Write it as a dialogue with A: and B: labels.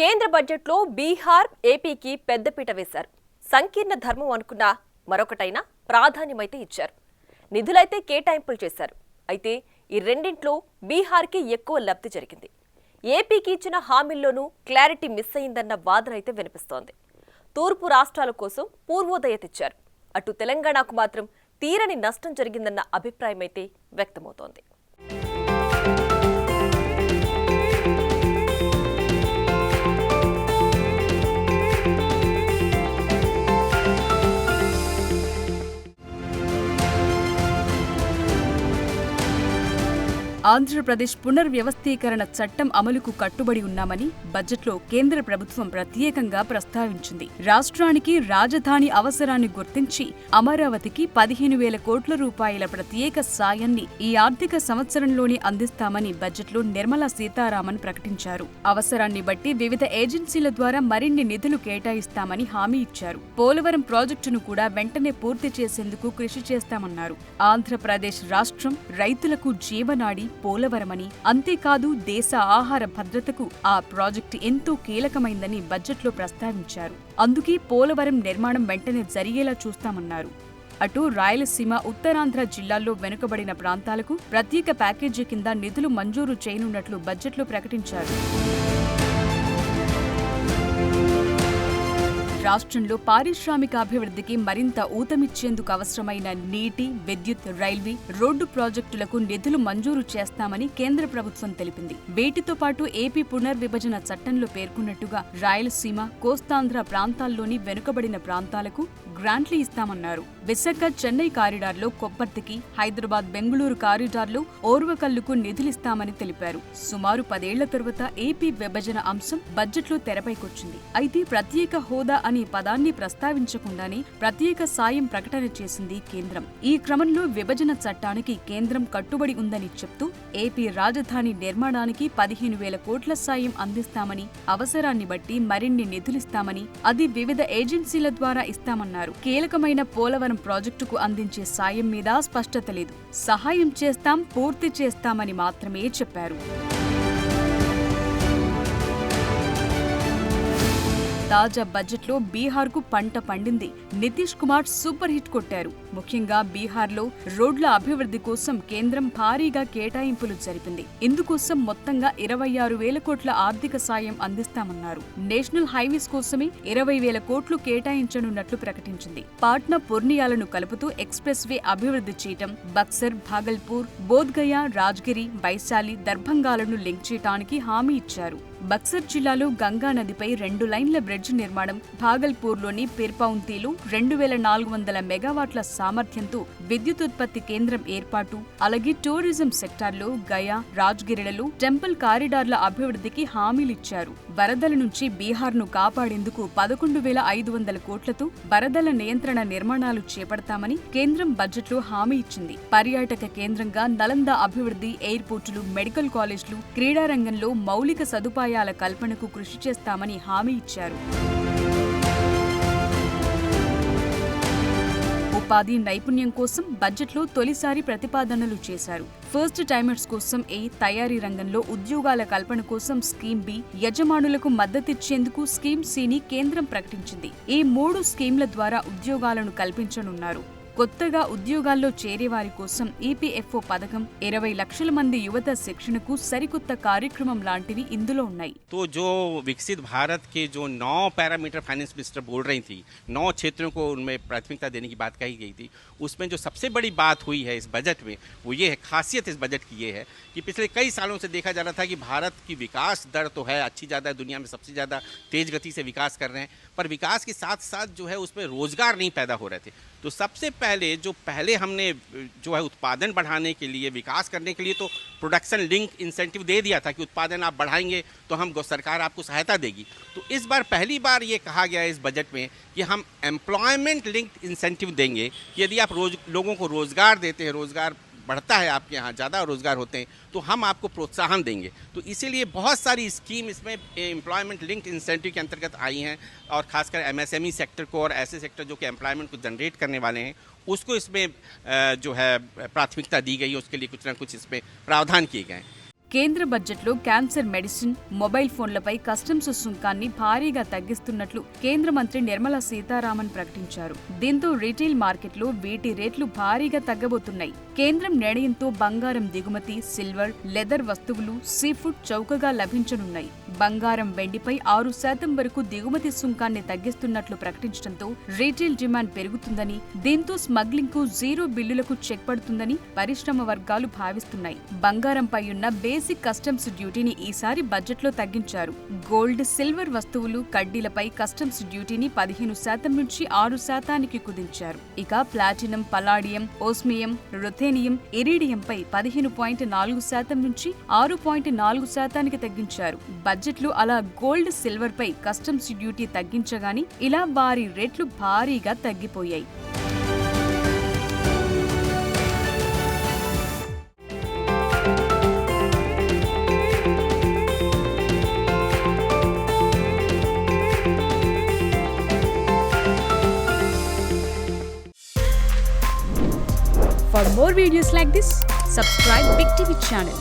A: కేంద్ర బడ్జెట్లో బీహార్ ఏపీకి పెద్దపీట వేశారు. సంకీర్ణ ధర్మం అనుకున్న మరొకటైనా ప్రాధాన్యమైతే ఇచ్చారు. నిధులైతే కేటాయింపులు చేశారు. అయితే ఈ రెండింట్లో బీహార్కి ఎక్కువ లబ్ధి జరిగింది. ఏపీకి ఇచ్చిన హామీల్లోనూ క్లారిటీ మిస్ అయిందన్న వాదన అయితే వినిపిస్తోంది. తూర్పు రాష్ట్రాల కోసం పూర్వోదయ తెచ్చారు. అటు తెలంగాణకు మాత్రం తీరని నష్టం జరిగిందన్న అభిప్రాయం అయితే వ్యక్తమవుతోంది.
B: ఆంధ్రప్రదేశ్ పునర్వ్యవస్థీకరణ చట్టం అమలుకు కట్టుబడి ఉన్నామని బడ్జెట్లో కేంద్ర ప్రభుత్వం ప్రత్యేకంగా ప్రస్తావించింది. రాష్ట్రానికి రాజధాని అవసరాన్ని గుర్తించి అమరావతికి 15,000 కోట్ల రూపాయల ప్రత్యేక సాయాన్ని ఈ ఆర్థిక సంవత్సరంలోనే అందిస్తామని బడ్జెట్లో నిర్మలా సీతారామన్ ప్రకటించారు. అవసరాన్ని బట్టి వివిధ ఏజెన్సీల ద్వారా మరిన్ని నిధులు కేటాయిస్తామని హామీ ఇచ్చారు. పోలవరం ప్రాజెక్టును కూడా వెంటనే పూర్తి చేసేందుకు కృషి చేస్తామన్నారు. ఆంధ్రప్రదేశ్ రాష్ట్రం రైతులకు జీవనాడి పోలవరమని, అంతేకాదు దేశ ఆహార భద్రతకు ఆ ప్రాజెక్టు ఎంతో కీలకమైందని బడ్జెట్లో ప్రస్తావించారు. అందుకే పోలవరం నిర్మాణం వెంటనే జరిగేలా చూస్తామన్నారు. అటు రాయలసీమ, ఉత్తరాంధ్ర జిల్లాల్లో వెనుకబడిన ప్రాంతాలకు ప్రత్యేక ప్యాకేజీ కింద నిధులు మంజూరు చేయనున్నట్లు బడ్జెట్లో ప్రకటించారు. రాష్ట్రంలో పారిశ్రామికాభివృద్ధికి మరింత ఊతమిచ్చేందుకు అవసరమైన నీటి, విద్యుత్, రైల్వే, రోడ్డు ప్రాజెక్టులకు నిధులు మంజూరు చేస్తామని కేంద్ర ప్రభుత్వం తెలిపింది. వీటితో పాటు ఏపీ పునర్విభజన చట్టంలో పేర్కొన్నట్టుగా రాయలసీమ, కోస్తాంధ్ర ప్రాంతాల్లోని వెనుకబడిన ప్రాంతాలకు గ్రాంట్లు ఇస్తామన్నారు. విశాఖ, చెన్నై కారిడార్లో కొప్పర్తికి, హైదరాబాద్, బెంగళూరు కారిడార్లో ఓర్వకల్లుకు నిధులిస్తామని తెలిపారు. సుమారు 10 ఏళ్ల తరువాత ఏపీ విభజన అంశం బడ్జెట్లో తెరపైకొచ్చింది. అయితే ప్రత్యేక హోదా అనే పదాన్ని ప్రస్తావించకుండానే ప్రత్యేక సాయం ప్రకటన చేసింది కేంద్రం. ఈ క్రమంలో విభజన చట్టానికి కేంద్రం కట్టుబడి ఉందని చెప్తూ ఏపీ రాజధాని నిర్మాణానికి 15,000 కోట్ల సాయం అందిస్తామని, అవసరాన్ని బట్టి మరిన్ని నిధులిస్తామని, అది వివిధ ఏజెన్సీల ద్వారా ఇస్తామన్నారు. కీలకమైన పోలవరం ప్రాజెక్టుకు అందించే సాయం మీద స్పష్టత లేదు. సహాయం చేస్తాం, పూర్తి చేస్తామని మాత్రమే చెప్పారు. తాజా బడ్జెట్లో బీహార్కు పంట పండింది. నితీష్ కుమార్ సూపర్ హిట్ కొట్టారు. ముఖ్యంగా బీహార్లో రోడ్ల అభివృద్ధి కోసం కేంద్రం భారీగా కేటాయింపులు జరిపింది. ఇందుకోసం మొత్తంగా 26,000 కోట్ల ఆర్థిక సాయం అందిస్తామన్నారు. నేషనల్ హైవేస్ కోసమే 20,000 కోట్లు కేటాయించనున్నట్లు ప్రకటించింది. పాట్నా, పూర్నియాలను కలుపుతూ ఎక్స్ప్రెస్ వే అభివృద్ధి చేయటం, బక్సర్, భాగల్పూర్, బోధ్గయ, రాజ్గిరి, వైశాలి, దర్భంగాలను లింక్ చేయడానికి హామీ ఇచ్చారు. బక్సర్ జిల్లాలో గంగా నదిపై 2 లైన్ల బ్రిడ్జ్ నిర్మాణం, భాగల్పూర్లోని పిర్పౌంతీలో 2,400 మెగావాట్ల సామర్థ్యంతో విద్యుత్ ఉత్పత్తి కేంద్రం ఏర్పాటు, అలాగే టూరిజం సెక్టార్లో గయా, రాజ్గిరిలలో టెంపుల్ కారిడార్ల అభివృద్ధికి హామీలిచ్చారు. వరదల నుంచి బీహార్ను కాపాడేందుకు 11,500 కోట్లతో వరదల నియంత్రణ నిర్మాణాలు చేపడతామని కేంద్రం బడ్జెట్లో హామీ ఇచ్చింది. పర్యాటక కేంద్రంగా నలంద అభివృద్ధి, ఎయిర్పోర్టులు, మెడికల్ కాలేజ్లు, క్రీడారంగంలో మౌలిక సదుపాయాల కల్పనకు కృషి చేస్తామని హామీ ఇచ్చారు. ఉపాధి, నైపుణ్యం కోసం బడ్జెట్లో తొలిసారి ప్రతిపాదనలు చేశారు. ఫస్ట్ టైమర్స్ కోసం తయారీ రంగంలో ఉద్యోగాల కల్పన కోసం స్కీమ్ బి, యజమానులకు మద్దతిచ్చేందుకు స్కీమ్ సిని కేంద్రం ప్రకటించింది. ఈ 3 స్కీమ్ల ద్వారా ఉద్యోగాలను కల్పించనున్నారు. కొత్తగా ఉద్యోగాల్లో చేరేవారి కోసం ఈపీఎఫ్ఓ పథకం, 20 లక్షల మంది యువత శిక్షణకు సరికొత్త కార్యక్రమం లాంటివి ఇందులో ఉన్నాయి.
C: तो जो विकसित भारत के जो 9 पैरामीटर फाइनेंस मिनिस्टर बोल रही थी, 9 क्षेत्रों को उनमें प्राथमिकता देने की बात कही गई थी, उसमें जो सबसे बड़ी बात हुई है इस बजट में वो ये है, खासियत इस बजट की ये है कि पिछले कई सालों से देखा जा रहा था कि भारत की विकास दर तो है अच्छी ज़्यादा, दुनिया में सबसे ज़्यादा तेज गति से विकास कर रहे हैं, पर विकास के साथ साथ जो है उसमें रोजगार नहीं पैदा हो रहे थे। तो सबसे पहले हमने जो है उत्पादन बढ़ाने के लिए, विकास करने के लिए तो प्रोडक्शन लिंक इंसेंटिव दे दिया था कि उत्पादन आप बढ़ाएंगे तो हम सरकार आपको सहायता देगी। तो इस बार पहली बार ये कहा गया है इस बजट में कि हम एम्प्लॉयमेंट लिंक्ड इंसेंटिव देंगे। यदि आप लोगों को रोजगार देते हैं, रोजगार बढ़ता है, आपके यहाँ ज़्यादा रोजगार होते हैं, तो हम आपको प्रोत्साहन देंगे। तो इसीलिए बहुत सारी स्कीम इसमें एम्प्लॉयमेंट लिंक्ड इंसेंटिव के अंतर्गत आई हैं, और खासकर एमएसएमई सेक्टर को और ऐसे सेक्टर जो कि एम्प्लॉयमेंट को जनरेट करने वाले हैं उसको इसमें जो है प्राथमिकता दी गई है, उसके लिए कुछ ना कुछ इसमें प्रावधान किए गए हैं।
B: కేంద్ర బడ్జెట్లో క్యాన్సర్ మెడిసిన్, మొబైల్ ఫోన్లపై కస్టమ్స్ సుంకాన్ని భారీగా తగ్గిస్తున్నట్లు కేంద్ర మంత్రి నిర్మలా సీతారామన్ ప్రకటించారు. దీంతో రీటైల్ మార్కెట్లో వీటి రేట్లు భారీగా తగ్గబోతున్నాయి. కేంద్రం నిర్ణయంతో బంగారం దిగుమతి, సిల్వర్, లెదర్ వస్తువులు, సీఫుడ్ చౌకగా లభించనున్నాయి. బంగారం, వెండిపై 6% వరకు దిగుమతి సుంకాన్ని తగ్గిస్తున్నట్లు ప్రకటించడంతో రీటైల్ డిమాండ్ పెరుగుతుందని, దీంతో స్మగ్లింగ్ కు 0 బిల్లులకు చెక్ పడుతుందని పరిశ్రమ వర్గాలు భావిస్తున్నాయి. బంగారంపై ఉన్న బేసిక్ కస్టమ్స్ డ్యూటీని ఈసారి బడ్జెట్లో తగ్గించారు. గోల్డ్, సిల్వర్ వస్తువులు, కడ్డీలపై కస్టమ్స్ డ్యూటీని 15% నుంచి 6%కి కుదించారు. ఇక ప్లాటినం, పలాడియం, ఓస్మియం, రుథేనియం, ఇరీడియంపై 15.4% నుంచి 6.4%కి తగ్గించారు. బడ్జెట్లో అలా గోల్డ్, సిల్వర్ పై కస్టమ్స్ డ్యూటీ తగ్గించగానే ఇలా వారి రేట్లు భారీగా తగ్గిపోయాయి. For more videos like this, subscribe Big TV channel.